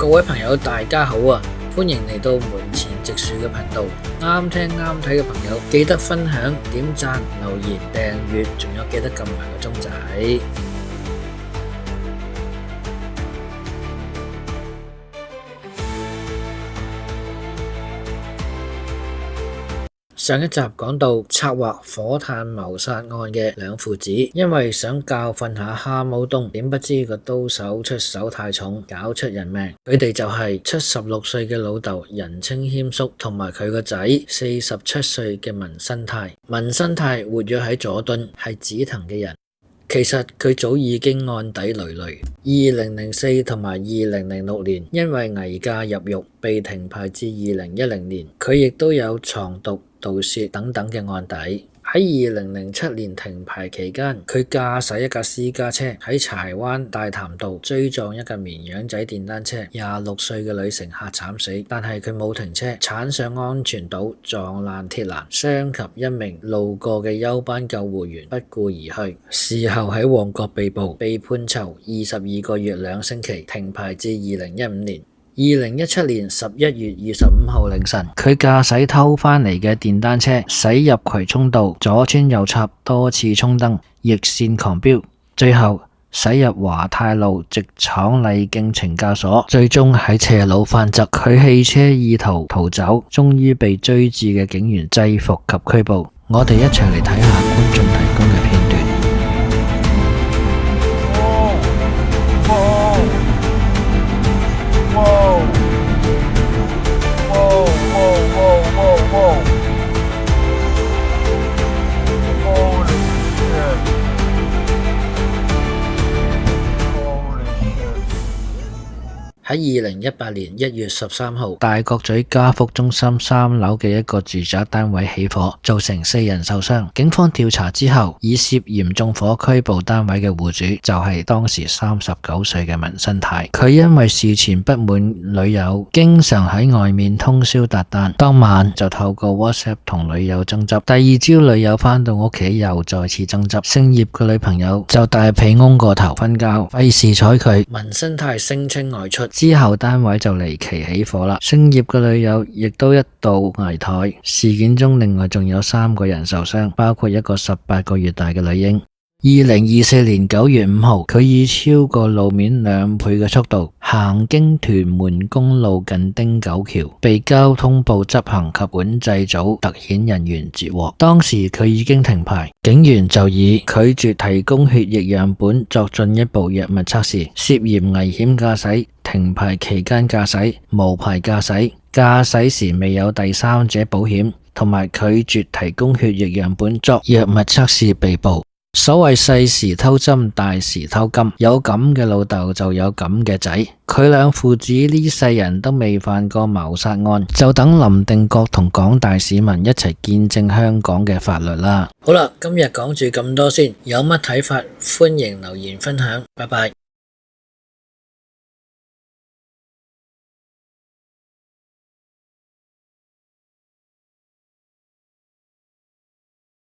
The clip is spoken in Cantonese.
各位朋友大家好啊，歡迎嚟到門前直樹嘅頻道。啱聽啱睇嘅朋友記得分享、點讚、留言、訂閱，仲有記得撳埋個鐘仔。上一集講到策劃火炭謀殺案嘅兩父子，因為想教訓下蛤蟆東，點不知個刀手出手太重，搞出人命。佢哋就係76歲嘅老豆，人稱謙叔，同埋佢個仔47歲嘅文新泰。文新泰活躍喺佐敦，係紫藤嘅人。其實佢早已經案底累累。2004同埋2006年，因為危駕入獄被停牌至2010年。佢亦都有藏毒、盜竊等等嘅案底。喺2007年停牌期間，佢駕駛一架私家車喺柴灣大潭道追撞一架綿羊仔電單車，26歲嘅女乘客慘死，但係佢冇停車，鏟上安全島撞爛鐵欄，傷及一名路過嘅休班救護員，不顧而去。事後喺旺角被捕，被判囚22個月2星期，停牌至2015年。2017年11月25號凌晨，佢駕駛偷返嚟嘅電單車駛入葵涌道，左穿右插，多次衝燈，逆線狂飆，最後駛入華泰路，直闖禮敬懲教所，最終喺斜路翻側。佢汽車意圖逃走，終於被追至嘅警員制服及拘捕。我哋一齊嚟睇下觀眾提供嘅片段。喺2018年1月13號，大角咀家福中心3樓嘅一個住宅單位起火，造成4人受傷。警方調查之後，以涉嫌縱火拘捕單位嘅戶主，就係當時39歲嘅文新泰。佢因為事前不滿女友經常喺外面通宵達旦，當晚就透過 WhatsApp 同女友爭執。第二朝女友返到屋企又再次爭執，姓葉嘅女朋友就大被擁過頭瞓覺，費事睬佢。文新泰聲稱外出之後，單位就離奇起火啦。姓葉嘅女友亦都一度危殆。事件中另外仲有3個人受傷，包括一個18個月大嘅女嬰。2024年9月5號，佢以超過路面2倍嘅速度行經屯門公路近汀九橋，被交通部執行及管制組特遣人員截獲。當時佢已經停牌，警員就以拒絕提供血液樣本作進一步藥物測試，涉嫌危險駕駛、停牌期間駕駛、無牌駕駛、駕駛時未有第三者保險同埋拒絕提供血液樣本作藥物測試被捕。所謂細時偷針，大時偷金，有咁嘅老豆就有咁嘅仔。佢兩父子呢世人都未犯過謀殺案，就等林定國同廣大市民一齊見證香港嘅法律啦。好啦，今日講住咁多先，有乜睇法歡迎留言分享，拜拜。